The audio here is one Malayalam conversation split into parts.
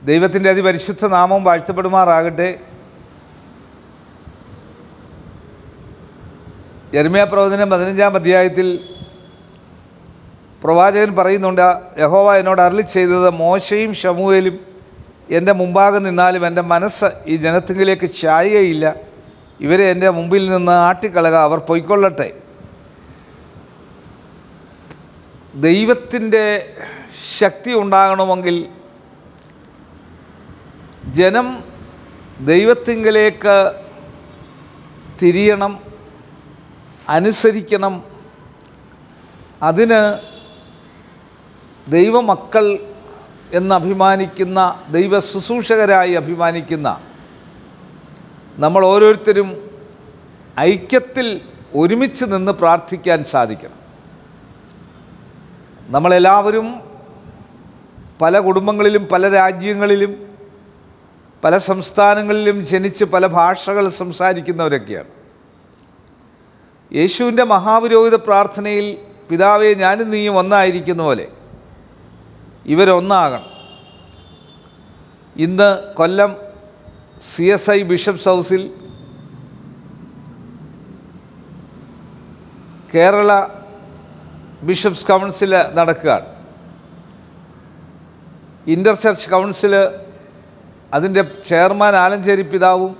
ദൈവത്തിൻ്റെ അതിപരിശുദ്ധ നാമം വാഴ്ത്തപ്പെടുമാറാകട്ടെ. യിരെമ്യാ പ്രവചനം 15-ാം അധ്യായത്തിൽ പ്രവാചകൻ പറയുന്നുണ്ട്, യഹോവ എന്നോട് അരുളി ചെയ്തത്, മോശയും ശമൂവേലും എൻ്റെ മുമ്പാകെ നിന്നാലും എൻ്റെ മനസ്സ് ഈ ജനത്തിങ്കിലേക്ക് ചായുകയില്ല. ഇവരെ എൻ്റെ മുമ്പിൽ നിന്ന് ആട്ടിക്കളക, അവർ പൊയ്ക്കൊള്ളട്ടെ. ദൈവത്തിൻ്റെ ശക്തി ഉണ്ടാകണമെങ്കിൽ ജനം ദൈവത്തിങ്കിലേക്ക് തിരിയണം, അനുസരിക്കണം. അതിന് ദൈവമക്കൾ എന്നഭിമാനിക്കുന്ന, ദൈവ ശുശ്രൂഷകരായി അഭിമാനിക്കുന്ന നമ്മൾ ഓരോരുത്തരും ഐക്യത്തിൽ ഒരുമിച്ച് നിന്ന് പ്രാർത്ഥിക്കാൻ സാധിക്കണം. നമ്മളെല്ലാവരും പല കുടുംബങ്ങളിലും പല രാജ്യങ്ങളിലും പല സംസ്ഥാനങ്ങളിലും ജനിച്ച് പല ഭാഷകൾ സംസാരിക്കുന്നവരൊക്കെയാണ്. യേശുവിൻ്റെ മഹാപുരോഹിത പ്രാർത്ഥനയിൽ പിതാവേ ഞാനും നീയും ഒന്നായിരിക്കുന്ന പോലെ ഇവരൊന്നാകണം. ഇന്ന് കൊല്ലം CSI ബിഷപ്സ് ഹൗസിൽ കേരള ബിഷപ്സ് കൗൺസിൽ നടക്കുകയാണ്. ഇൻ്റർ ചർച്ച് കൗൺസിൽ അതിൻ്റെ ചെയർമാൻ ആലഞ്ചേരി പിതാവും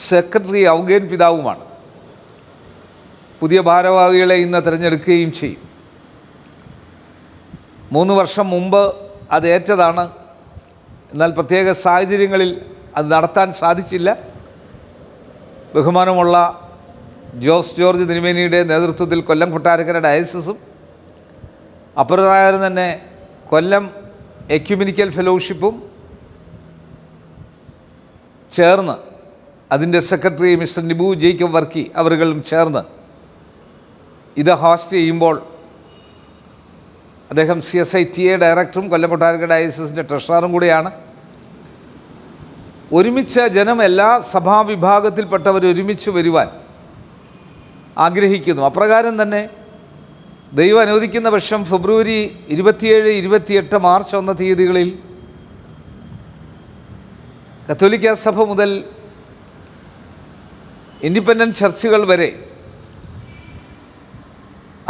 സെക്രട്ടറി ഔഗേൻ പിതാവുമാണ്. പുതിയ ഭാരവാഹികളെ ഇന്ന് തിരഞ്ഞെടുക്കുകയും ചെയ്യും. 3 വർഷം മുമ്പ് അത് ഏറ്റതാണ്. എന്നാൽ പ്രത്യേക സാഹചര്യങ്ങളിൽ അത് നടത്താൻ സാധിച്ചില്ല. ബഹുമാനമുള്ള ജോസ് ജോർജ് തിരുമേനിയുടെ നേതൃത്വത്തിൽ കൊല്ലം കൊട്ടാരക്കര ഡയസിസും അപ്രകാരം തന്നെ കൊല്ലം എക്യുമെനിക്കൽ ഫെലോഷിപ്പും ചേർന്ന്, അതിൻ്റെ സെക്രട്ടറി മിസ്റ്റർ നിബു ജേക്കബ് വർക്കി അവരുകളും ചേർന്ന് ഇത് ഹോസ്റ്റ് ചെയ്യുമ്പോൾ അദ്ദേഹം CSITA ഡയറക്ടറും കൊല്ലം കൊട്ടാരക്കര ഡയസിസിൻ്റെ ട്രഷററും കൂടിയാണ്. ഒരുമിച്ച് ജനം, എല്ലാ സഭാവിഭാഗത്തിൽപ്പെട്ടവർ ഒരുമിച്ച് വരുവാൻ ആഗ്രഹിക്കുന്നു. അപ്രകാരം തന്നെ ദൈവം അനുവദിക്കുന്ന പക്ഷം ഫെബ്രുവരി 27, 28, മാർച്ച് 1 തീയതികളിൽ കത്തോലിക്ക സഭ മുതൽ ഇൻഡിപെൻഡൻറ്റ് ചർച്ചുകൾ വരെ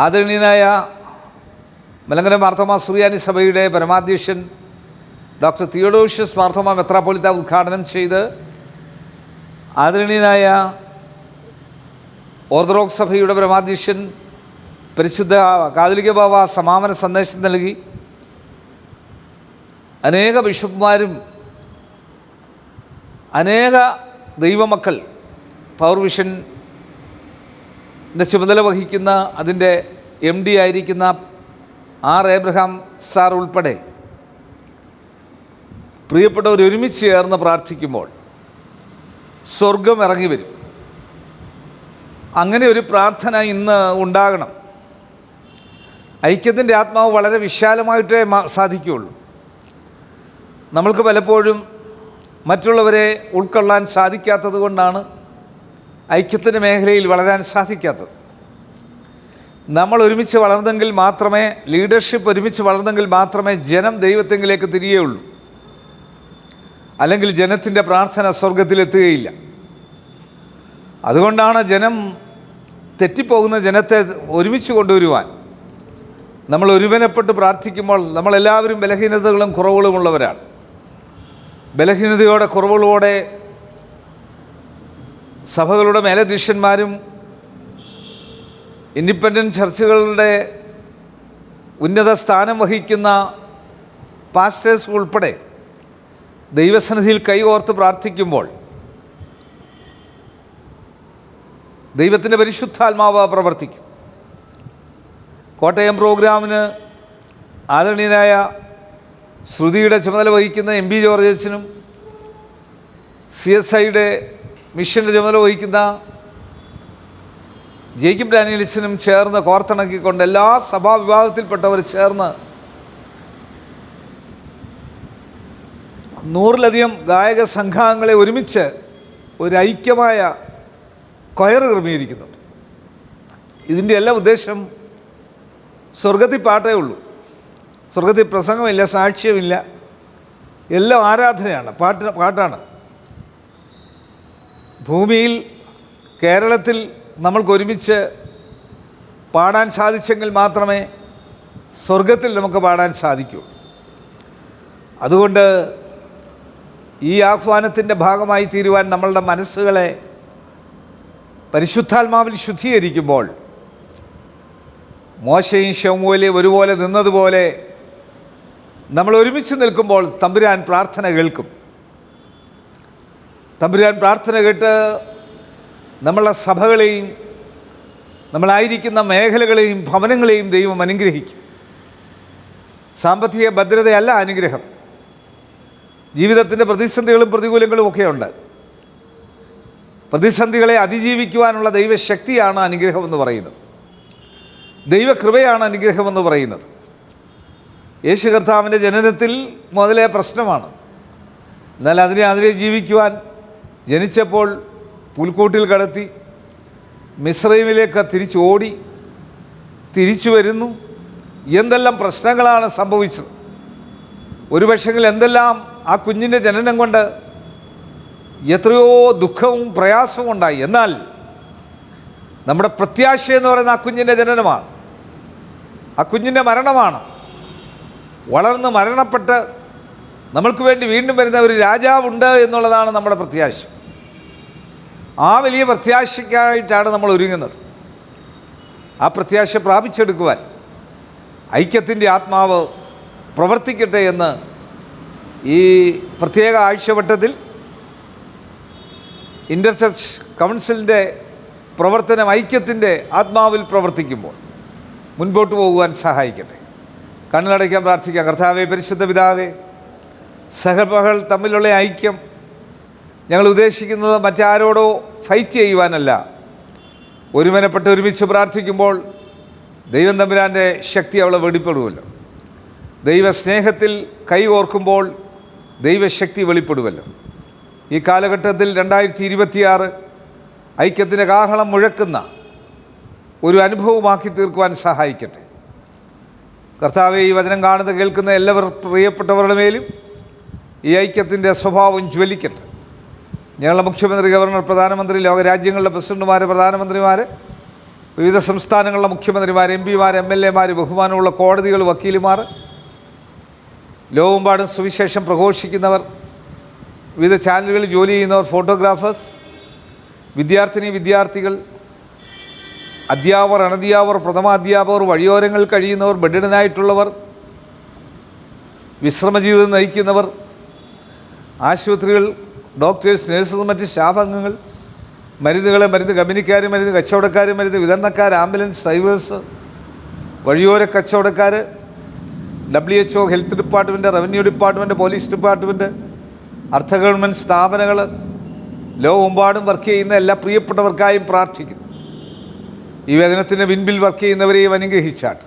ആദരണീയനായ മലങ്കര മാർത്തോമാ സുറിയാനി സഭയുടെ പരമാധ്യക്ഷൻ ഡോക്ടർ തിയോഡോഷ്യസ് മാർത്തോമാ മെത്രാപ്പൊലീത്ത ഉദ്ഘാടനം ചെയ്ത്, ആദരണീയനായ ഓർത്തഡോക്സ് സഭയുടെ പരമാധ്യക്ഷൻ പരിശുദ്ധ കാതോലിക്ക ബാവ സമാപന സന്ദേശം നൽകി. അനേക ബിഷപ്പുമാരും അനേക ദൈവമക്കൾ, പവർ വിഷൻ്റെ ചുമതല വഹിക്കുന്ന അതിൻ്റെ MD ആയിരിക്കുന്ന R. എബ്രഹാം സാർ ഉൾപ്പെടെ പ്രിയപ്പെട്ടവർ ഒരുമിച്ച് ചേർന്ന് പ്രാർത്ഥിക്കുമ്പോൾ സ്വർഗം ഇറങ്ങി വരും. അങ്ങനെ ഒരു പ്രാർത്ഥന ഇന്ന് ഉണ്ടാകണം. ഐക്യത്തിൻ്റെ ആത്മാവ് വളരെ വിശാലമായിട്ടേ സാധിക്കുകയുള്ളൂ. നമ്മൾക്ക് പലപ്പോഴും മറ്റുള്ളവരെ ഉൾക്കൊള്ളാൻ സാധിക്കാത്തത് കൊണ്ടാണ് ഐക്യത്തിൻ്റെ മേഖലയിൽ വളരാൻ സാധിക്കാത്തത്. നമ്മൾ ഒരുമിച്ച് വളർന്നെങ്കിൽ മാത്രമേ, ലീഡർഷിപ്പ് ഒരുമിച്ച് വളർന്നെങ്കിൽ മാത്രമേ ജനം ദൈവത്തെങ്കിലേക്ക് തിരിയുകയുള്ളൂ. അല്ലെങ്കിൽ ജനത്തിൻ്റെ പ്രാർത്ഥന സ്വർഗത്തിലെത്തുകയില്ല. അതുകൊണ്ടാണ് ജനം തെറ്റിപ്പോകുന്ന ജനത്തെ ഒരുമിച്ച് കൊണ്ടുവരുവാൻ നമ്മൾ ഒരുവനപ്പെട്ട് പ്രാർത്ഥിക്കുമ്പോൾ, നമ്മളെല്ലാവരും ബലഹീനതകളും കുറവുകളുമുള്ളവരാണ്. ബലഹീനതയോടെ, കുറവുകളോടെ സഭകളുടെ മേലധ്യക്ഷന്മാരും ഇൻഡിപെൻഡൻറ്റ് ചർച്ചുകളുടെ ഉന്നത സ്ഥാനം വഹിക്കുന്ന പാസ്റ്റേഴ്സ് ഉൾപ്പെടെ ദൈവസന്നിധിയിൽ കൈകോർത്ത് പ്രാർത്ഥിക്കുമ്പോൾ ദൈവത്തിൻ്റെ പരിശുദ്ധാത്മാവ് പ്രവർത്തിക്കും. കോട്ടയം പ്രോഗ്രാമിന് ആദരണീയനായ ശ്രുതിയുടെ ചുമതല വഹിക്കുന്ന MB ജോർജ് അച്ഛനും CSIയുടെ മിഷൻ്റെ ചുമതല വഹിക്കുന്ന ജേക്കബ് ഡാനിയൽസനും ചേർന്ന് കോർത്തിണക്കിക്കൊണ്ട് എല്ലാ സഭാവിഭാഗത്തിൽപ്പെട്ടവർ ചേർന്ന് 100-ലധികം ഗായക സംഘാംഗങ്ങളെ ഒരുമിച്ച് ഒരു ഐക്യമായ കൊയർ ക്രമീകരിക്കുന്നുണ്ട്. ഇതിൻ്റെ എല്ലാ ഉദ്ദേശം സ്വർഗത്തിൽ പാട്ടേ ഉള്ളൂ. സ്വർഗത്തിൽ പ്രസംഗമില്ല, സാക്ഷ്യമില്ല, എല്ലാം ആരാധനയാണ്, പാട്ടാണ്. ഭൂമിയിൽ കേരളത്തിൽ നമ്മൾക്ക് ഒരുമിച്ച് പാടാൻ സാധിച്ചെങ്കിൽ മാത്രമേ സ്വർഗത്തിൽ നമുക്ക് പാടാൻ സാധിക്കൂ. അതുകൊണ്ട് ഈ ആഹ്വാനത്തിൻ്റെ ഭാഗമായി തീരുവാൻ നമ്മളുടെ മനസ്സുകളെ പരിശുദ്ധാത്മാവിൽ ശുദ്ധീകരിക്കുമ്പോൾ മോശയും ശമൂവേലും ഒരുപോലെ നിന്നതുപോലെ നമ്മൾ ഒരുമിച്ച് നിൽക്കുമ്പോൾ തമ്പുരാൻ പ്രാർത്ഥന കേൾക്കും. തമ്പുരാൻ പ്രാർത്ഥന കേട്ട് നമ്മളുടെ സഭകളെയും നമ്മളായിരിക്കുന്ന മേഖലകളെയും ഭവനങ്ങളെയും ദൈവം അനുഗ്രഹിക്കും. സാമ്പത്തിക ഭദ്രതയല്ല അനുഗ്രഹം. ജീവിതത്തിൻ്റെ പ്രതിസന്ധികളും പ്രതികൂലങ്ങളും ഒക്കെയുണ്ട്. പ്രതിസന്ധികളെ അതിജീവിക്കുവാനുള്ള ദൈവശക്തിയാണ് അനുഗ്രഹമെന്ന് പറയുന്നത്. ദൈവകൃപയാണ് അനുഗ്രഹമെന്ന് പറയുന്നത്. യേശു കർത്താവിൻ്റെ ജനനത്തിൽ മുതലേ പ്രശ്നമാണ്. എന്നാൽ അതിനെ ജീവിക്കുവാൻ ജനിച്ചപ്പോൾ പുൽക്കൂട്ടിൽ കടത്തി മിസ്രൈമിലേക്ക് തിരിച്ചോടി തിരിച്ചു വരുന്നു. എന്തെല്ലാം പ്രശ്നങ്ങളാണ് സംഭവിച്ചത്. ഒരുപക്ഷെങ്കിൽ എന്തെല്ലാം ആ കുഞ്ഞിൻ്റെ ജനനം കൊണ്ട് എത്രയോ ദുഃഖവും പ്രയാസവും ഉണ്ടായി. എന്നാൽ നമ്മുടെ പ്രത്യാശ എന്ന് പറയുന്ന ആ കുഞ്ഞിൻ്റെ ജനനമാണ്, ആ കുഞ്ഞിൻ്റെ മരണമാണ്. വളർന്ന് മരണപ്പെട്ട് നമ്മൾക്ക് വേണ്ടി വീണ്ടും വരുന്ന ഒരു രാജാവുണ്ട് എന്നുള്ളതാണ് നമ്മുടെ പ്രത്യാശ. ആ വലിയ പ്രത്യാശയ്ക്കായിട്ടാണ് നമ്മൾ ഒരുങ്ങുന്നത്. ആ പ്രത്യാശ പ്രാപിച്ചെടുക്കുവാൻ ഐക്യത്തിൻ്റെ ആത്മാവ് പ്രവർത്തിക്കട്ടെ എന്ന് ഈ പ്രത്യേക ആഴ്ചവട്ടത്തിൽ ഇൻ്റർചർച്ച് കൗൺസിലിൻ്റെ പ്രവർത്തനം ഐക്യത്തിൻ്റെ ആത്മാവിൽ പ്രവർത്തിക്കുമ്പോൾ മുൻപോട്ട് പോകുവാൻ സഹായിക്കട്ടെ. കണ്ണടയ്ക്കാൻ പ്രാർത്ഥിക്കാം. കർത്താവേ, പരിശുദ്ധ പിതാവേ, സഹകൾ തമ്മിലുള്ള ഐക്യം ഞങ്ങൾ ഉദ്ദേശിക്കുന്നത് മറ്റാരോടോ ഫൈറ്റ് ചെയ്യുവാനല്ല. ഒരുമനപ്പെട്ട് ഒരുമിച്ച് പ്രാർത്ഥിക്കുമ്പോൾ ദൈവം തമ്പുരാൻ്റെ ശക്തി അവളെ വെളിപ്പെടുമല്ലോ. ദൈവസ്നേഹത്തിൽ കൈകോർക്കുമ്പോൾ ദൈവശക്തി വെളിപ്പെടുമല്ലോ. ഈ കാലഘട്ടത്തിൽ 2026 ഐക്യത്തിൻ്റെ കാഹളം മുഴക്കുന്ന ഒരു അനുഭവമാക്കി തീർക്കുവാൻ സഹായിക്കട്ടെ. കർത്താവെ, ഈ വചനം കാണുന്ന കേൾക്കുന്ന എല്ലാവരും പ്രിയപ്പെട്ടവരുടെ മേലും ഈ ഐക്യത്തിൻ്റെ സ്വഭാവം ജ്വലിക്കട്ടെ. ഞങ്ങളുടെ മുഖ്യമന്ത്രി, ഗവർണർ, പ്രധാനമന്ത്രി, ലോകരാജ്യങ്ങളുടെ പ്രസിഡന്റുമാർ, പ്രധാനമന്ത്രിമാർ, വിവിധ സംസ്ഥാനങ്ങളിലെ മുഖ്യമന്ത്രിമാർ, MP-മാർ, MLA-മാർ, ബഹുമാനമുള്ള കോടതികൾ, വക്കീലുമാർ, ലോകമെമ്പാടും സുവിശേഷം പ്രഘോഷിക്കുന്നവർ, വിവിധ ചാനലുകളിൽ ജോലി ചെയ്യുന്നവർ, ഫോട്ടോഗ്രാഫേഴ്സ്, വിദ്യാർത്ഥികൾ, അധ്യാപകർ, അനധ്യാപകർ, പ്രഥമാധ്യാപകർ, വഴിയോരങ്ങളിൽ കഴിയുന്നവർ, ബെഡിഡനായിട്ടുള്ളവർ, വിശ്രമജീവിതം നയിക്കുന്നവർ, ആശുപത്രികൾ, ഡോക്ടേഴ്സ്, നഴ്സസ്, മറ്റ് സ്റ്റാഫംഗങ്ങൾ, മരുന്ന് കമ്പനിക്കാർ, മരുന്ന് കച്ചവടക്കാർ, മരുന്ന് വിതരണക്കാർ, ആംബുലൻസ് ഡ്രൈവേഴ്സ്, വഴിയോര കച്ചവടക്കാർ, WHO, health department, revenue department, police department, അർദ്ധ ഗവൺമെൻറ് സ്ഥാപനങ്ങൾ, ലോകമെമ്പാടും വർക്ക് ചെയ്യുന്ന എല്ലാ പ്രിയപ്പെട്ടവർക്കായും പ്രാർത്ഥിക്കുന്നു. ഈ വേദനത്തിൻ്റെ പിൻപിൽ വർക്ക് ചെയ്യുന്നവരെയും അനുഗ്രഹിച്ചാട്ട്.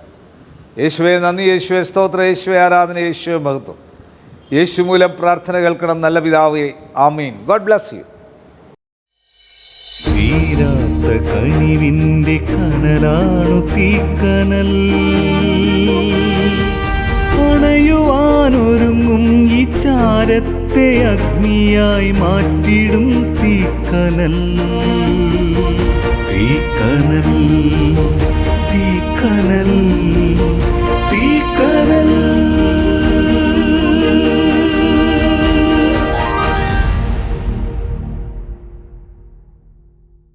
യേശുവേ നന്ദി, യേശുവേ സ്തോത്രം, യേശുവേ ആരാധന, യേശുവേ മഹത്വം. യേശു മൂലം പ്രാർത്ഥന കേൾക്കണം നല്ല പിതാവേ. ആമീൻ. God bless you. തീരാത്ത കനിവിൻ്റെ കനലാണു തീക്കനൽ, അണയുവാനൊരുങ്ങും ഈ ചാരത്തെ അഗ്നിയായി മാറ്റിടും തീക്കനൽ. തീക്കനൽ, തീക്കനൽ,